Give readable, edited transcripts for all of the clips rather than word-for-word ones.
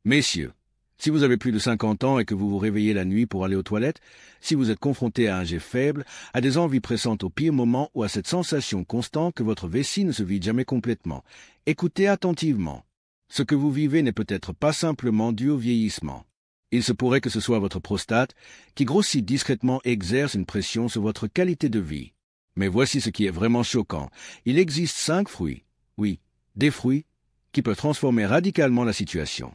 Messieurs, si vous avez plus de 50 ans et que vous vous réveillez la nuit pour aller aux toilettes, si vous êtes confronté à un jet faible, à des envies pressantes au pire moment ou à cette sensation constante que votre vessie ne se vide jamais complètement, écoutez attentivement. Ce que vous vivez n'est peut-être pas simplement dû au vieillissement. Il se pourrait que ce soit votre prostate qui grossit discrètement et exerce une pression sur votre qualité de vie. Mais voici ce qui est vraiment choquant. Il existe 5 fruits, oui, des fruits, qui peuvent transformer radicalement la situation.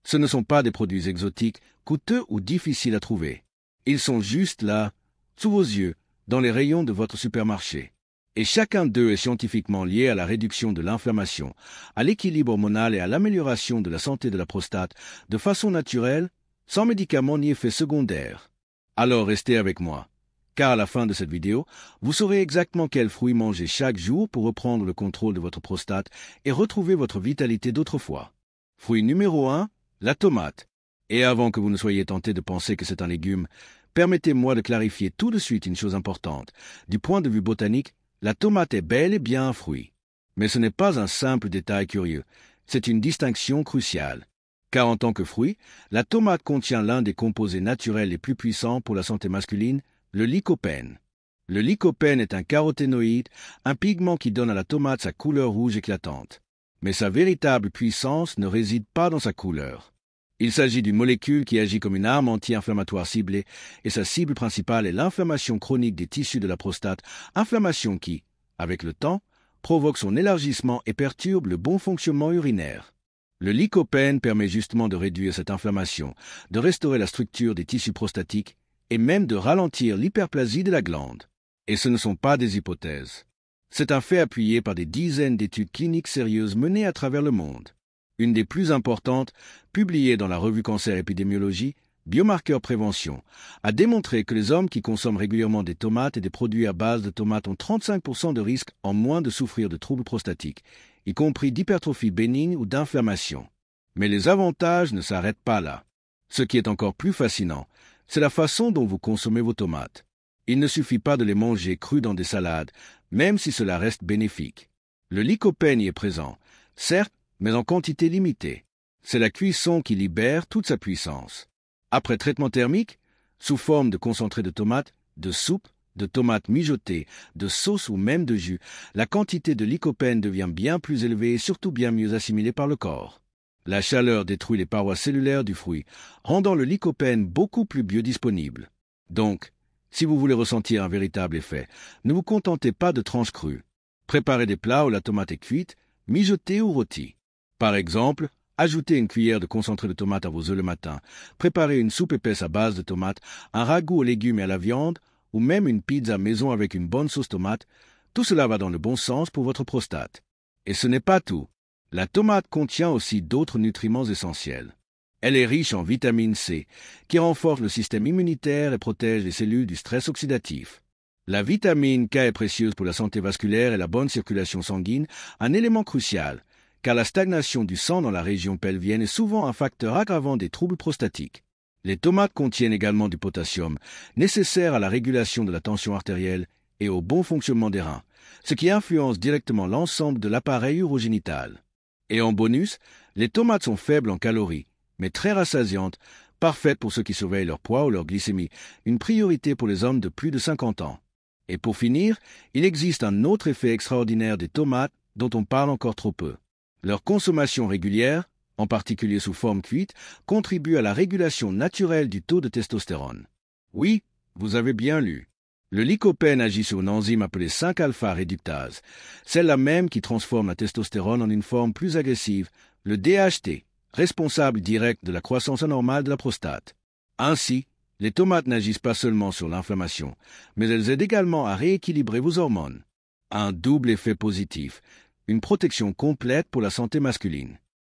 Ce ne sont pas des produits exotiques, coûteux ou difficiles à trouver. Ils sont juste là, sous vos yeux, dans les rayons de votre supermarché. Et chacun d'eux est scientifiquement lié à la réduction de l'inflammation, à l'équilibre hormonal et à l'amélioration de la santé de la prostate, de façon naturelle, sans médicaments ni effets secondaires. Alors restez avec moi, car à la fin de cette vidéo, vous saurez exactement quels fruits manger chaque jour pour reprendre le contrôle de votre prostate et retrouver votre vitalité d'autrefois. Fruit numéro 1, la tomate. Et avant que vous ne soyez tenté de penser que c'est un légume, permettez-moi de clarifier tout de suite une chose importante. Du point de vue botanique, la tomate est bel et bien un fruit. Mais ce n'est pas un simple détail curieux, c'est une distinction cruciale. Car en tant que fruit, la tomate contient l'un des composés naturels les plus puissants pour la santé masculine, le lycopène. Le lycopène est un caroténoïde, un pigment qui donne à la tomate sa couleur rouge éclatante. Mais sa véritable puissance ne réside pas dans sa couleur. Il s'agit d'une molécule qui agit comme une arme anti-inflammatoire ciblée, et sa cible principale est l'inflammation chronique des tissus de la prostate, inflammation qui, avec le temps, provoque son élargissement et perturbe le bon fonctionnement urinaire. Le lycopène permet justement de réduire cette inflammation, de restaurer la structure des tissus prostatiques et même de ralentir l'hyperplasie de la glande. Et ce ne sont pas des hypothèses. C'est un fait appuyé par des dizaines d'études cliniques sérieuses menées à travers le monde. Une des plus importantes, publiée dans la revue Cancer Épidémiologie, Biomarqueurs Prévention, a démontré que les hommes qui consomment régulièrement des tomates et des produits à base de tomates ont 35% de risque en moins de souffrir de troubles prostatiques, y compris d'hypertrophie bénigne ou d'inflammation. Mais les avantages ne s'arrêtent pas là. Ce qui est encore plus fascinant, c'est la façon dont vous consommez vos tomates. Il ne suffit pas de les manger crues dans des salades, même si cela reste bénéfique. Le lycopène y est présent, certes, mais en quantité limitée. C'est la cuisson qui libère toute sa puissance. Après traitement thermique, sous forme de concentré de tomates, de soupe, de tomates mijotées, de sauce ou même de jus, la quantité de lycopène devient bien plus élevée et surtout bien mieux assimilée par le corps. La chaleur détruit les parois cellulaires du fruit, rendant le lycopène beaucoup plus biodisponible. Donc, si vous voulez ressentir un véritable effet, ne vous contentez pas de tranches crues. Préparez des plats où la tomate est cuite, mijotée ou rôtie. Par exemple, ajoutez une cuillère de concentré de tomate à vos œufs le matin, préparez une soupe épaisse à base de tomates, un ragoût aux légumes et à la viande, ou même une pizza maison avec une bonne sauce tomate. Tout cela va dans le bon sens pour votre prostate. Et ce n'est pas tout. La tomate contient aussi d'autres nutriments essentiels. Elle est riche en vitamine C, qui renforce le système immunitaire et protège les cellules du stress oxydatif. La vitamine K est précieuse pour la santé vasculaire et la bonne circulation sanguine, un élément crucial, car la stagnation du sang dans la région pelvienne est souvent un facteur aggravant des troubles prostatiques. Les tomates contiennent également du potassium, nécessaire à la régulation de la tension artérielle et au bon fonctionnement des reins, ce qui influence directement l'ensemble de l'appareil urogénital. Et en bonus, les tomates sont faibles en calories, mais très rassasiantes, parfaites pour ceux qui surveillent leur poids ou leur glycémie, une priorité pour les hommes de plus de 50 ans. Et pour finir, il existe un autre effet extraordinaire des tomates dont on parle encore trop peu. Leur consommation régulière, en particulier sous forme cuite, contribue à la régulation naturelle du taux de testostérone. Oui, vous avez bien lu. Le lycopène agit sur une enzyme appelée 5-alpha-réductase, celle-là même qui transforme la testostérone en une forme plus agressive, le DHT, responsable direct de la croissance anormale de la prostate. Ainsi, les tomates n'agissent pas seulement sur l'inflammation, mais elles aident également à rééquilibrer vos hormones. Un double effet positif, une protection complète pour la santé masculine.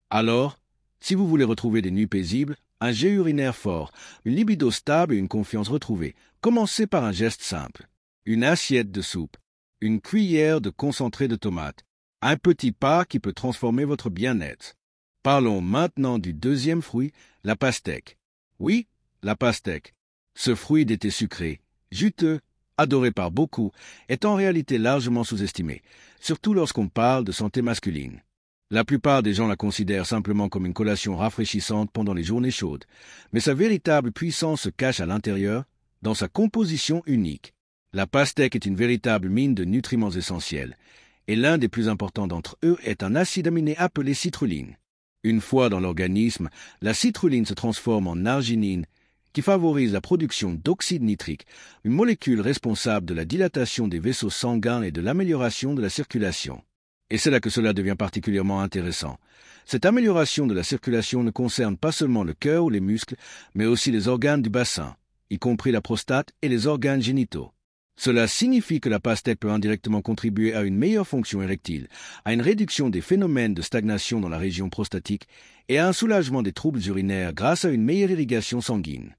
Alors, si vous voulez retrouver des nuits paisibles, un jet urinaire fort, une libido stable et une confiance retrouvée, commencez par un geste simple. Une assiette de soupe, une cuillère de concentré de tomate, un petit pas qui peut transformer votre bien-être. Parlons maintenant du deuxième fruit, la pastèque. Oui, la pastèque. Ce fruit d'été sucré, juteux, adoré par beaucoup, est en réalité largement sous-estimé, surtout lorsqu'on parle de santé masculine. La plupart des gens la considèrent simplement comme une collation rafraîchissante pendant les journées chaudes, mais sa véritable puissance se cache à l'intérieur, dans sa composition unique. La pastèque est une véritable mine de nutriments essentiels, et l'un des plus importants d'entre eux est un acide aminé appelé citrulline. Une fois dans l'organisme, la citrulline se transforme en arginine, qui favorise la production d'oxyde nitrique, une molécule responsable de la dilatation des vaisseaux sanguins et de l'amélioration de la circulation. Et c'est là que cela devient particulièrement intéressant. Cette amélioration de la circulation ne concerne pas seulement le cœur ou les muscles, mais aussi les organes du bassin, y compris la prostate et les organes génitaux. Cela signifie que la pastèque peut indirectement contribuer à une meilleure fonction érectile, à une réduction des phénomènes de stagnation dans la région prostatique et à un soulagement des troubles urinaires grâce à une meilleure irrigation sanguine.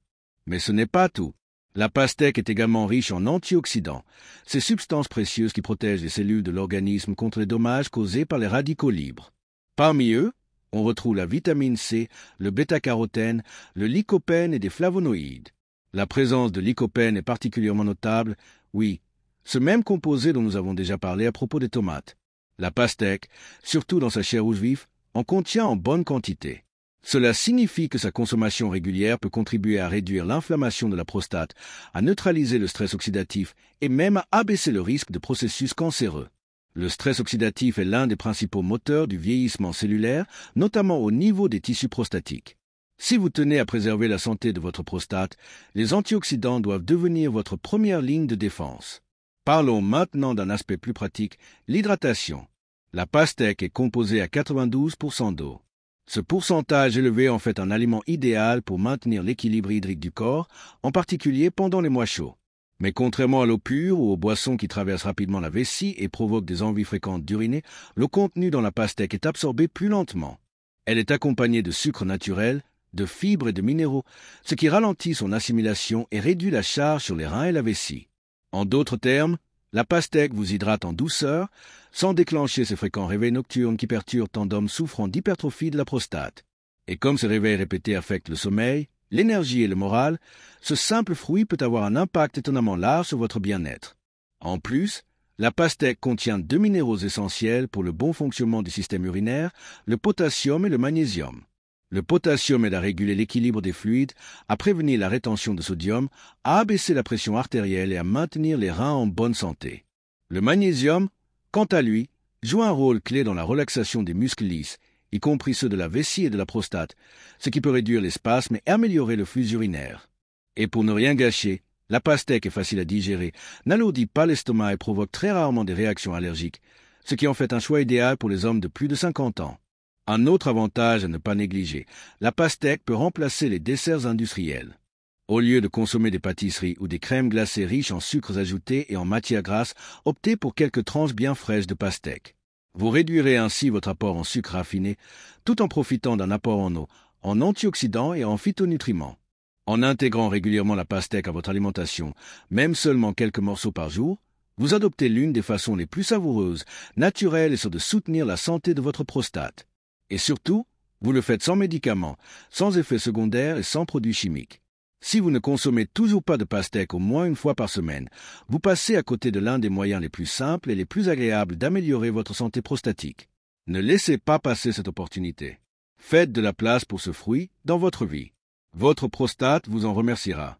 Mais ce n'est pas tout. La pastèque est également riche en antioxydants, ces substances précieuses qui protègent les cellules de l'organisme contre les dommages causés par les radicaux libres. Parmi eux, on retrouve la vitamine C, le bêta-carotène, le lycopène et des flavonoïdes. La présence de lycopène est particulièrement notable, oui, ce même composé dont nous avons déjà parlé à propos des tomates. La pastèque, surtout dans sa chair rouge vif, en contient en bonne quantité. Cela signifie que sa consommation régulière peut contribuer à réduire l'inflammation de la prostate, à neutraliser le stress oxydatif et même à abaisser le risque de processus cancéreux. Le stress oxydatif est l'un des principaux moteurs du vieillissement cellulaire, notamment au niveau des tissus prostatiques. Si vous tenez à préserver la santé de votre prostate, les antioxydants doivent devenir votre première ligne de défense. Parlons maintenant d'un aspect plus pratique, l'hydratation. La pastèque est composée à 92% d'eau. Ce pourcentage élevé en fait un aliment idéal pour maintenir l'équilibre hydrique du corps, en particulier pendant les mois chauds. Mais contrairement à l'eau pure ou aux boissons qui traversent rapidement la vessie et provoquent des envies fréquentes d'uriner, le contenu dans la pastèque est absorbé plus lentement. Elle est accompagnée de sucre naturel, de fibres et de minéraux, ce qui ralentit son assimilation et réduit la charge sur les reins et la vessie. En d'autres termes, la pastèque vous hydrate en douceur, sans déclencher ces fréquents réveils nocturnes qui perturbent tant d'hommes souffrant d'hypertrophie de la prostate. Et comme ces réveils répétés affectent le sommeil, l'énergie et le moral, ce simple fruit peut avoir un impact étonnamment large sur votre bien-être. En plus, la pastèque contient 2 minéraux essentiels pour le bon fonctionnement du système urinaire, le potassium et le magnésium. Le potassium aide à réguler l'équilibre des fluides, à prévenir la rétention de sodium, à abaisser la pression artérielle et à maintenir les reins en bonne santé. Le magnésium, quant à lui, joue un rôle clé dans la relaxation des muscles lisses, y compris ceux de la vessie et de la prostate, ce qui peut réduire les spasmes et améliorer le flux urinaire. Et pour ne rien gâcher, la pastèque est facile à digérer, n'alourdit pas l'estomac et provoque très rarement des réactions allergiques, ce qui en fait un choix idéal pour les hommes de plus de 50 ans. Un autre avantage à ne pas négliger, la pastèque peut remplacer les desserts industriels. Au lieu de consommer des pâtisseries ou des crèmes glacées riches en sucres ajoutés et en matières grasses, optez pour quelques tranches bien fraîches de pastèque. Vous réduirez ainsi votre apport en sucre raffiné, tout en profitant d'un apport en eau, en antioxydants et en phytonutriments. En intégrant régulièrement la pastèque à votre alimentation, même seulement quelques morceaux par jour, vous adoptez l'une des façons les plus savoureuses, naturelles et sûres de soutenir la santé de votre prostate. Et surtout, vous le faites sans médicaments, sans effets secondaires et sans produits chimiques. Si vous ne consommez toujours pas de pastèque au moins une fois par semaine, vous passez à côté de l'un des moyens les plus simples et les plus agréables d'améliorer votre santé prostatique. Ne laissez pas passer cette opportunité. Faites de la place pour ce fruit dans votre vie. Votre prostate vous en remerciera.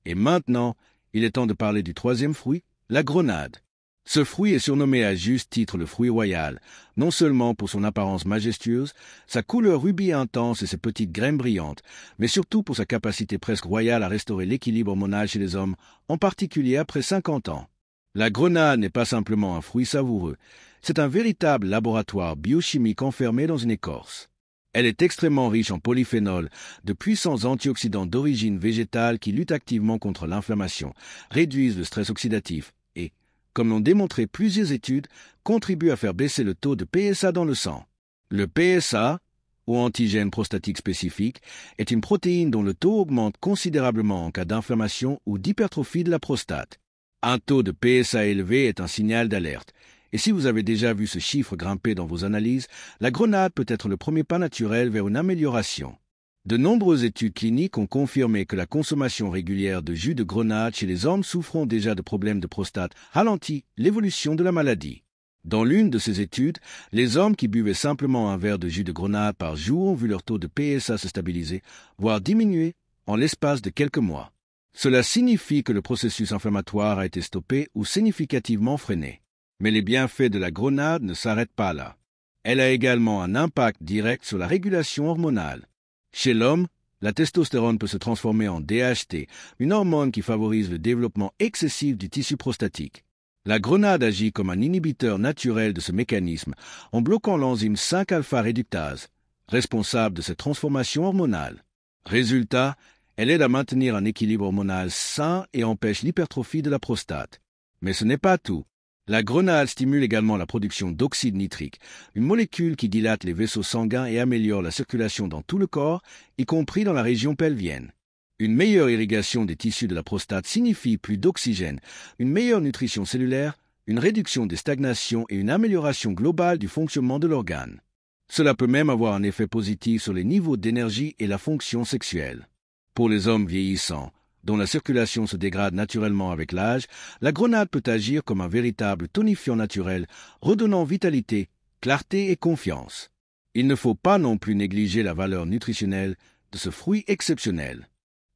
Et maintenant, il est temps de parler du troisième fruit, la grenade. Ce fruit est surnommé à juste titre le fruit royal, non seulement pour son apparence majestueuse, sa couleur rubis intense et ses petites graines brillantes, mais surtout pour sa capacité presque royale à restaurer l'équilibre hormonal chez les hommes, en particulier après 50 ans. La grenade n'est pas simplement un fruit savoureux, c'est un véritable laboratoire biochimique enfermé dans une écorce. Elle est extrêmement riche en polyphénols, de puissants antioxydants d'origine végétale qui luttent activement contre l'inflammation, réduisent le stress oxydatif et, comme l'ont démontré plusieurs études, contribuent à faire baisser le taux de PSA dans le sang. Le PSA, ou antigène prostatique spécifique, est une protéine dont le taux augmente considérablement en cas d'inflammation ou d'hypertrophie de la prostate. Un taux de PSA élevé est un signal d'alerte. Et si vous avez déjà vu ce chiffre grimper dans vos analyses, la grenade peut être le premier pas naturel vers une amélioration. De nombreuses études cliniques ont confirmé que la consommation régulière de jus de grenade chez les hommes souffrant déjà de problèmes de prostate ralentit l'évolution de la maladie. Dans l'une de ces études, les hommes qui buvaient simplement un verre de jus de grenade par jour ont vu leur taux de PSA se stabiliser, voire diminuer, en l'espace de quelques mois. Cela signifie que le processus inflammatoire a été stoppé ou significativement freiné. Mais les bienfaits de la grenade ne s'arrêtent pas là. Elle a également un impact direct sur la régulation hormonale. Chez l'homme, la testostérone peut se transformer en DHT, une hormone qui favorise le développement excessif du tissu prostatique. La grenade agit comme un inhibiteur naturel de ce mécanisme en bloquant l'enzyme 5-alpha-réductase, responsable de cette transformation hormonale. Résultat, elle aide à maintenir un équilibre hormonal sain et empêche l'hypertrophie de la prostate. Mais ce n'est pas tout. La grenade stimule également la production d'oxyde nitrique, une molécule qui dilate les vaisseaux sanguins et améliore la circulation dans tout le corps, y compris dans la région pelvienne. Une meilleure irrigation des tissus de la prostate signifie plus d'oxygène, une meilleure nutrition cellulaire, une réduction des stagnations et une amélioration globale du fonctionnement de l'organe. Cela peut même avoir un effet positif sur les niveaux d'énergie et la fonction sexuelle. Pour les hommes vieillissants, dont la circulation se dégrade naturellement avec l'âge, la grenade peut agir comme un véritable tonifiant naturel, redonnant vitalité, clarté et confiance. Il ne faut pas non plus négliger la valeur nutritionnelle de ce fruit exceptionnel.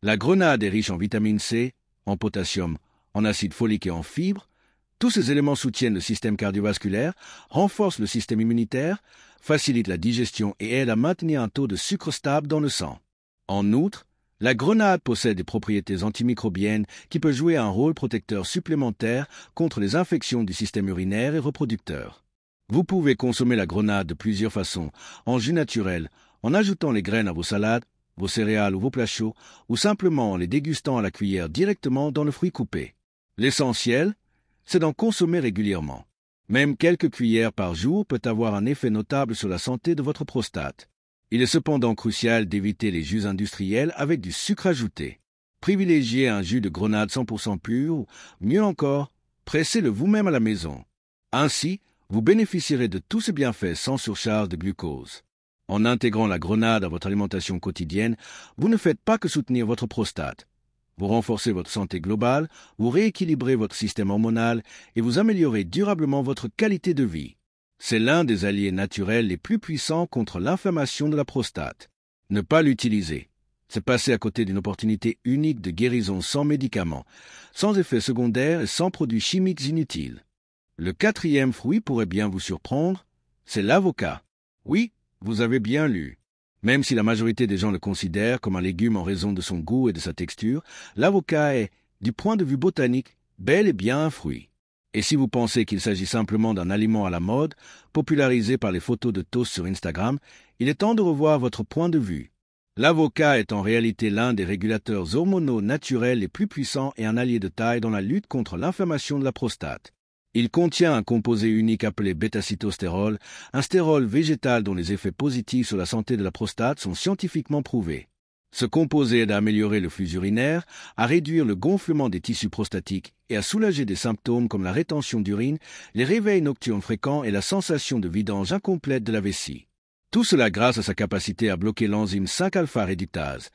La grenade est riche en vitamine C, en potassium, en acide folique et en fibres. Tous ces éléments soutiennent le système cardiovasculaire, renforcent le système immunitaire, facilitent la digestion et aident à maintenir un taux de sucre stable dans le sang. En outre, la grenade possède des propriétés antimicrobiennes qui peuvent jouer un rôle protecteur supplémentaire contre les infections du système urinaire et reproducteur. Vous pouvez consommer la grenade de plusieurs façons, en jus naturel, en ajoutant les graines à vos salades, vos céréales ou vos plats chauds, ou simplement en les dégustant à la cuillère directement dans le fruit coupé. L'essentiel, c'est d'en consommer régulièrement. Même quelques cuillères par jour peut avoir un effet notable sur la santé de votre prostate. Il est cependant crucial d'éviter les jus industriels avec du sucre ajouté. Privilégiez un jus de grenade 100% pur ou, mieux encore, pressez-le vous-même à la maison. Ainsi, vous bénéficierez de tous ces bienfaits sans surcharge de glucose. En intégrant la grenade à votre alimentation quotidienne, vous ne faites pas que soutenir votre prostate. Vous renforcez votre santé globale, vous rééquilibrez votre système hormonal et vous améliorez durablement votre qualité de vie. C'est l'un des alliés naturels les plus puissants contre l'inflammation de la prostate. Ne pas l'utiliser, c'est passer à côté d'une opportunité unique de guérison sans médicaments, sans effets secondaires et sans produits chimiques inutiles. Le quatrième fruit pourrait bien vous surprendre, c'est l'avocat. Oui, vous avez bien lu. Même si la majorité des gens le considèrent comme un légume en raison de son goût et de sa texture, l'avocat est, du point de vue botanique, bel et bien un fruit. Et si vous pensez qu'il s'agit simplement d'un aliment à la mode, popularisé par les photos de toast sur Instagram, il est temps de revoir votre point de vue. L'avocat est en réalité l'un des régulateurs hormonaux naturels les plus puissants et un allié de taille dans la lutte contre l'inflammation de la prostate. Il contient un composé unique appelé bêta-cytostérol, un stérol végétal dont les effets positifs sur la santé de la prostate sont scientifiquement prouvés. Ce composé aide à améliorer le flux urinaire, à réduire le gonflement des tissus prostatiques et à soulager des symptômes comme la rétention d'urine, les réveils nocturnes fréquents et la sensation de vidange incomplète de la vessie. Tout cela grâce à sa capacité à bloquer l'enzyme 5-alpha-réductase,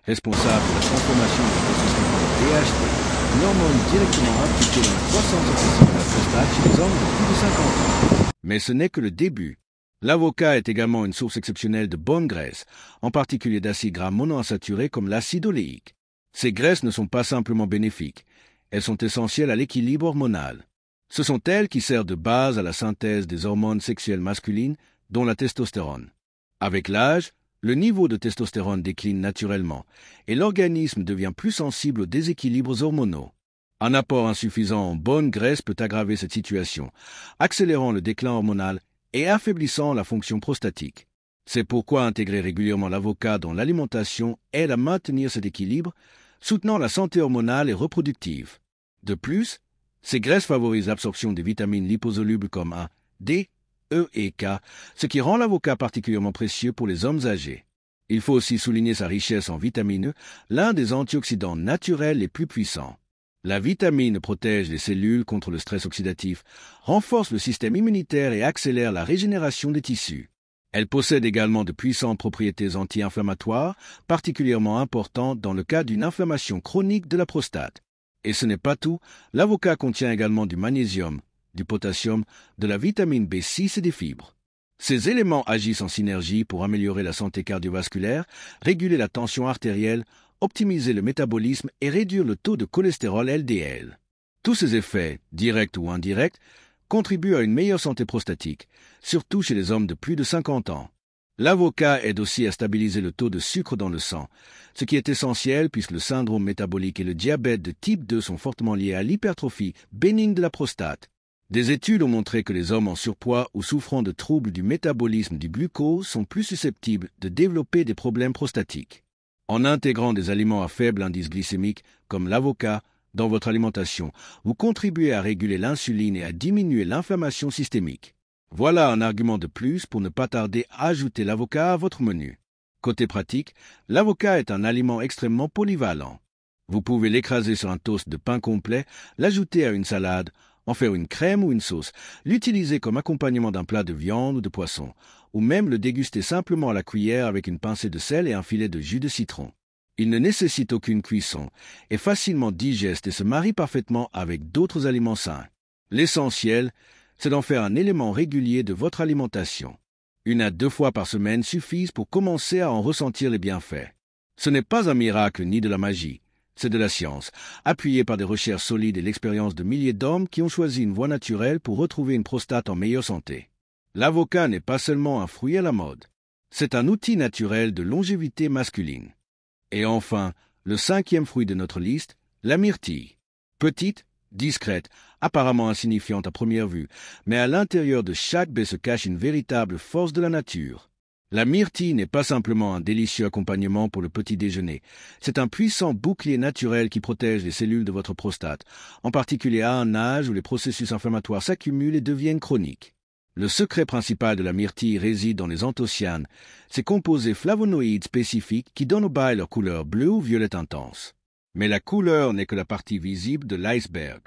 responsable de la transformation de la DHT, une hormone directement impliquée dans la croissance excessive de la prostate chez les hommes de plus de 50 ans. Mais ce n'est que le début. L'avocat est également une source exceptionnelle de bonnes graisses, en particulier d'acides gras monoinsaturés comme l'acide oléique. Ces graisses ne sont pas simplement bénéfiques, elles sont essentielles à l'équilibre hormonal. Ce sont elles qui servent de base à la synthèse des hormones sexuelles masculines, dont la testostérone. Avec l'âge, le niveau de testostérone décline naturellement et l'organisme devient plus sensible aux déséquilibres hormonaux. Un apport insuffisant en bonne graisse peut aggraver cette situation, accélérant le déclin hormonal et affaiblissant la fonction prostatique. C'est pourquoi intégrer régulièrement l'avocat dans l'alimentation aide à maintenir cet équilibre, soutenant la santé hormonale et reproductive. De plus, ces graisses favorisent l'absorption des vitamines liposolubles comme A, D, E et K, ce qui rend l'avocat particulièrement précieux pour les hommes âgés. Il faut aussi souligner sa richesse en vitamine E, l'un des antioxydants naturels les plus puissants. La vitamine protège les cellules contre le stress oxydatif, renforce le système immunitaire et accélère la régénération des tissus. Elle possède également de puissantes propriétés anti-inflammatoires, particulièrement importantes dans le cas d'une inflammation chronique de la prostate. Et ce n'est pas tout, l'avocat contient également du magnésium, du potassium, de la vitamine B6 et des fibres. Ces éléments agissent en synergie pour améliorer la santé cardiovasculaire, réguler la tension artérielle, optimiser le métabolisme et réduire le taux de cholestérol LDL. Tous ces effets, directs ou indirects, contribuent à une meilleure santé prostatique, surtout chez les hommes de plus de 50 ans. L'avocat aide aussi à stabiliser le taux de sucre dans le sang, ce qui est essentiel puisque le syndrome métabolique et le diabète de type 2 sont fortement liés à l'hypertrophie bénigne de la prostate. Des études ont montré que les hommes en surpoids ou souffrant de troubles du métabolisme du glucose sont plus susceptibles de développer des problèmes prostatiques. En intégrant des aliments à faible indice glycémique, comme l'avocat, dans votre alimentation, vous contribuez à réguler l'insuline et à diminuer l'inflammation systémique. Voilà un argument de plus pour ne pas tarder à ajouter l'avocat à votre menu. Côté pratique, l'avocat est un aliment extrêmement polyvalent. Vous pouvez l'écraser sur un toast de pain complet, l'ajouter à une salade, en faire une crème ou une sauce, l'utiliser comme accompagnement d'un plat de viande ou de poisson, ou même le déguster simplement à la cuillère avec une pincée de sel et un filet de jus de citron. Il ne nécessite aucune cuisson, est facilement digeste et se marie parfaitement avec d'autres aliments sains. L'essentiel, c'est d'en faire un élément régulier de votre alimentation. 1 à 2 fois par semaine suffisent pour commencer à en ressentir les bienfaits. Ce n'est pas un miracle ni de la magie, c'est de la science, appuyée par des recherches solides et l'expérience de milliers d'hommes qui ont choisi une voie naturelle pour retrouver une prostate en meilleure santé. L'avocat n'est pas seulement un fruit à la mode, c'est un outil naturel de longévité masculine. Et enfin, le 5e fruit de notre liste, la myrtille. Petite, discrète, apparemment insignifiante à première vue, mais à l'intérieur de chaque baie se cache une véritable force de la nature. La myrtille n'est pas simplement un délicieux accompagnement pour le petit déjeuner, c'est un puissant bouclier naturel qui protège les cellules de votre prostate, en particulier à un âge où les processus inflammatoires s'accumulent et deviennent chroniques. Le secret principal de la myrtille réside dans les anthocyanes, ces composés flavonoïdes spécifiques qui donnent aux baies leur couleur bleue ou violette intense. Mais la couleur n'est que la partie visible de l'iceberg.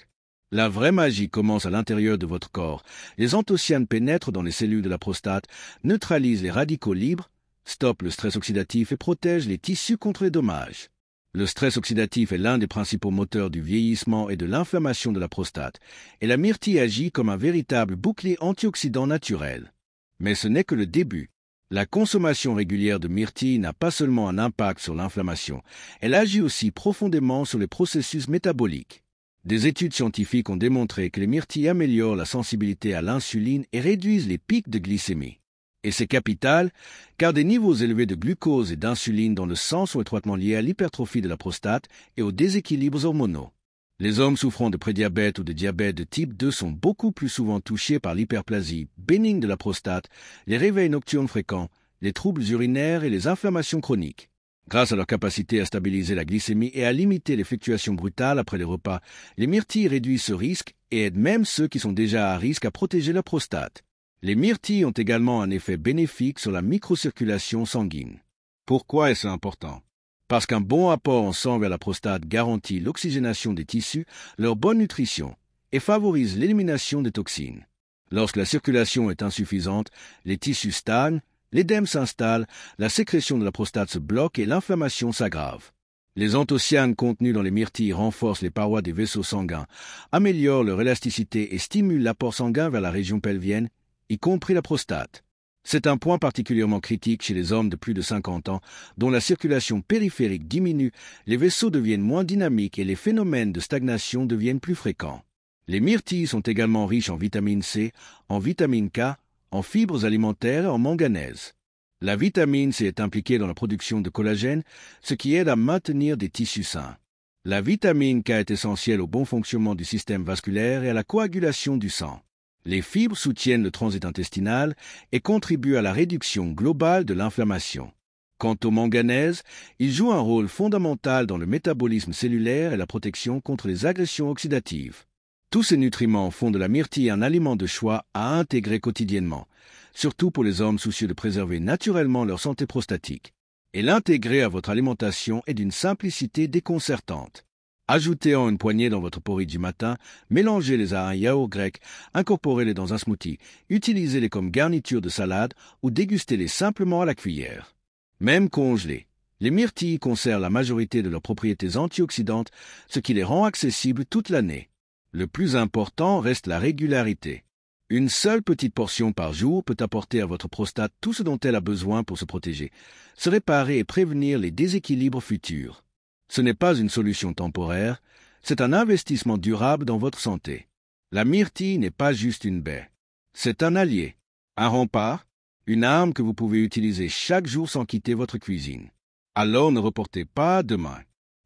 La vraie magie commence à l'intérieur de votre corps. Les anthocyanes pénètrent dans les cellules de la prostate, neutralisent les radicaux libres, stoppent le stress oxydatif et protègent les tissus contre les dommages. Le stress oxydatif est l'un des principaux moteurs du vieillissement et de l'inflammation de la prostate, et la myrtille agit comme un véritable bouclier antioxydant naturel. Mais ce n'est que le début. La consommation régulière de myrtille n'a pas seulement un impact sur l'inflammation, elle agit aussi profondément sur les processus métaboliques. Des études scientifiques ont démontré que les myrtilles améliorent la sensibilité à l'insuline et réduisent les pics de glycémie. Et c'est capital, car des niveaux élevés de glucose et d'insuline dans le sang sont étroitement liés à l'hypertrophie de la prostate et aux déséquilibres hormonaux. Les hommes souffrant de prédiabète ou de diabète de type 2 sont beaucoup plus souvent touchés par l'hyperplasie bénigne de la prostate, les réveils nocturnes fréquents, les troubles urinaires et les inflammations chroniques. Grâce à leur capacité à stabiliser la glycémie et à limiter les fluctuations brutales après les repas, les myrtilles réduisent ce risque et aident même ceux qui sont déjà à risque à protéger leur prostate. Les myrtilles ont également un effet bénéfique sur la microcirculation sanguine. Pourquoi est-ce important? Parce qu'un bon apport en sang vers la prostate garantit l'oxygénation des tissus, leur bonne nutrition et favorise l'élimination des toxines. Lorsque la circulation est insuffisante, les tissus stagnent, l'édème s'installe, la sécrétion de la prostate se bloque et l'inflammation s'aggrave. Les anthocyanes contenus dans les myrtilles renforcent les parois des vaisseaux sanguins, améliorent leur élasticité et stimulent l'apport sanguin vers la région pelvienne, y compris la prostate. C'est un point particulièrement critique chez les hommes de plus de 50 ans, dont la circulation périphérique diminue, les vaisseaux deviennent moins dynamiques et les phénomènes de stagnation deviennent plus fréquents. Les myrtilles sont également riches en vitamine C, en vitamine K, en fibres alimentaires et en manganèse. La vitamine C est impliquée dans la production de collagène, ce qui aide à maintenir des tissus sains. La vitamine K est essentielle au bon fonctionnement du système vasculaire et à la coagulation du sang. Les fibres soutiennent le transit intestinal et contribuent à la réduction globale de l'inflammation. Quant au manganèse, il joue un rôle fondamental dans le métabolisme cellulaire et la protection contre les agressions oxydatives. Tous ces nutriments font de la myrtille un aliment de choix à intégrer quotidiennement, surtout pour les hommes soucieux de préserver naturellement leur santé prostatique. Et l'intégrer à votre alimentation est d'une simplicité déconcertante. Ajoutez-en une poignée dans votre porridge du matin, mélangez-les à un yaourt grec, incorporez-les dans un smoothie, utilisez-les comme garniture de salade ou dégustez-les simplement à la cuillère. Même congelés, les myrtilles conservent la majorité de leurs propriétés antioxydantes, ce qui les rend accessibles toute l'année. Le plus important reste la régularité. Une seule petite portion par jour peut apporter à votre prostate tout ce dont elle a besoin pour se protéger, se réparer et prévenir les déséquilibres futurs. Ce n'est pas une solution temporaire, c'est un investissement durable dans votre santé. La myrtille n'est pas juste une baie. C'est un allié, un rempart, une arme que vous pouvez utiliser chaque jour sans quitter votre cuisine. Alors ne reportez pas à demain.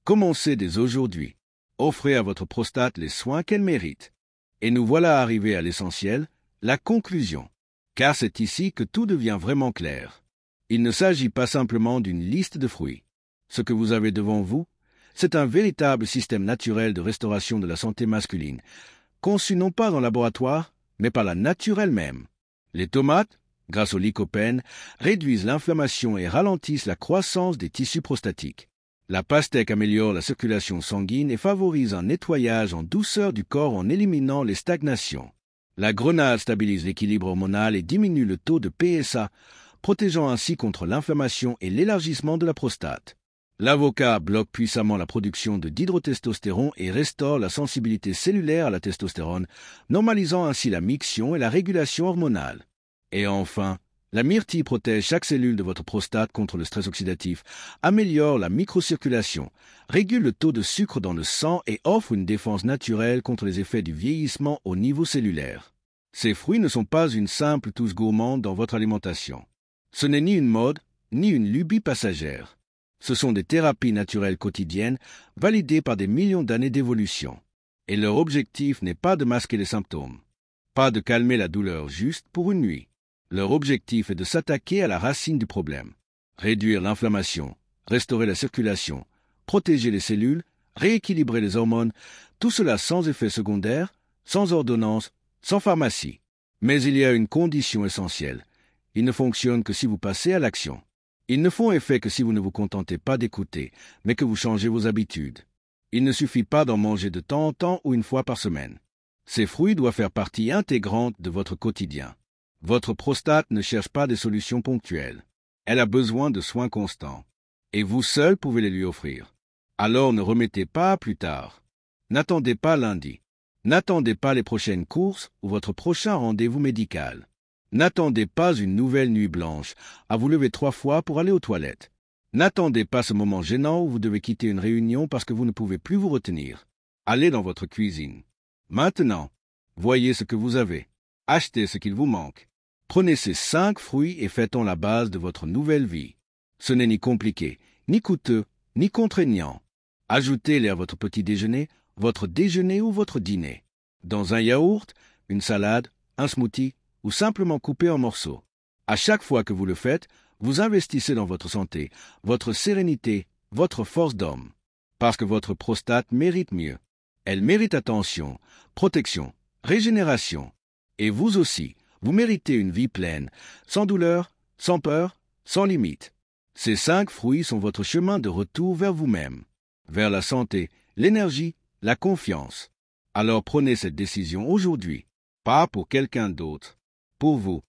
Commencez dès aujourd'hui. Offrez à votre prostate les soins qu'elle mérite. Et nous voilà arrivés à l'essentiel, la conclusion. Car c'est ici que tout devient vraiment clair. Il ne s'agit pas simplement d'une liste de fruits. Ce que vous avez devant vous, c'est un véritable système naturel de restauration de la santé masculine, conçu non pas en laboratoire, mais par la nature elle-même. Les tomates, grâce au lycopène, réduisent l'inflammation et ralentissent la croissance des tissus prostatiques. La pastèque améliore la circulation sanguine et favorise un nettoyage en douceur du corps en éliminant les stagnations. La grenade stabilise l'équilibre hormonal et diminue le taux de PSA, protégeant ainsi contre l'inflammation et l'élargissement de la prostate. L'avocat bloque puissamment la production de dihydrotestostérone et restaure la sensibilité cellulaire à la testostérone, normalisant ainsi la miction et la régulation hormonale. Et enfin, la myrtille protège chaque cellule de votre prostate contre le stress oxydatif, améliore la microcirculation, régule le taux de sucre dans le sang et offre une défense naturelle contre les effets du vieillissement au niveau cellulaire. Ces fruits ne sont pas une simple touche gourmande dans votre alimentation. Ce n'est ni une mode, ni une lubie passagère. Ce sont des thérapies naturelles quotidiennes, validées par des millions d'années d'évolution. Et leur objectif n'est pas de masquer les symptômes, pas de calmer la douleur juste pour une nuit. Leur objectif est de s'attaquer à la racine du problème, réduire l'inflammation, restaurer la circulation, protéger les cellules, rééquilibrer les hormones, tout cela sans effet secondaire, sans ordonnance, sans pharmacie. Mais il y a une condition essentielle. Ils ne fonctionnent que si vous passez à l'action. Ils ne font effet que si vous ne vous contentez pas d'écouter, mais que vous changez vos habitudes. Il ne suffit pas d'en manger de temps en temps ou une fois par semaine. Ces fruits doivent faire partie intégrante de votre quotidien. Votre prostate ne cherche pas des solutions ponctuelles. Elle a besoin de soins constants. Et vous seul pouvez les lui offrir. Alors ne remettez pas à plus tard. N'attendez pas lundi. N'attendez pas les prochaines courses ou votre prochain rendez-vous médical. N'attendez pas une nouvelle nuit blanche, à vous lever 3 fois pour aller aux toilettes. N'attendez pas ce moment gênant où vous devez quitter une réunion parce que vous ne pouvez plus vous retenir. Allez dans votre cuisine. Maintenant, voyez ce que vous avez. Achetez ce qu'il vous manque. Prenez ces 5 fruits et faites-en la base de votre nouvelle vie. Ce n'est ni compliqué, ni coûteux, ni contraignant. Ajoutez-les à votre petit déjeuner, votre déjeuner ou votre dîner. Dans un yaourt, une salade, un smoothie ou simplement coupé en morceaux. À chaque fois que vous le faites, vous investissez dans votre santé, votre sérénité, votre force d'homme. Parce que votre prostate mérite mieux. Elle mérite attention, protection, régénération. Et vous aussi, vous méritez une vie pleine, sans douleur, sans peur, sans limite. Ces 5 fruits sont votre chemin de retour vers vous-même, vers la santé, l'énergie, la confiance. Alors prenez cette décision aujourd'hui, pas pour quelqu'un d'autre, pour vous.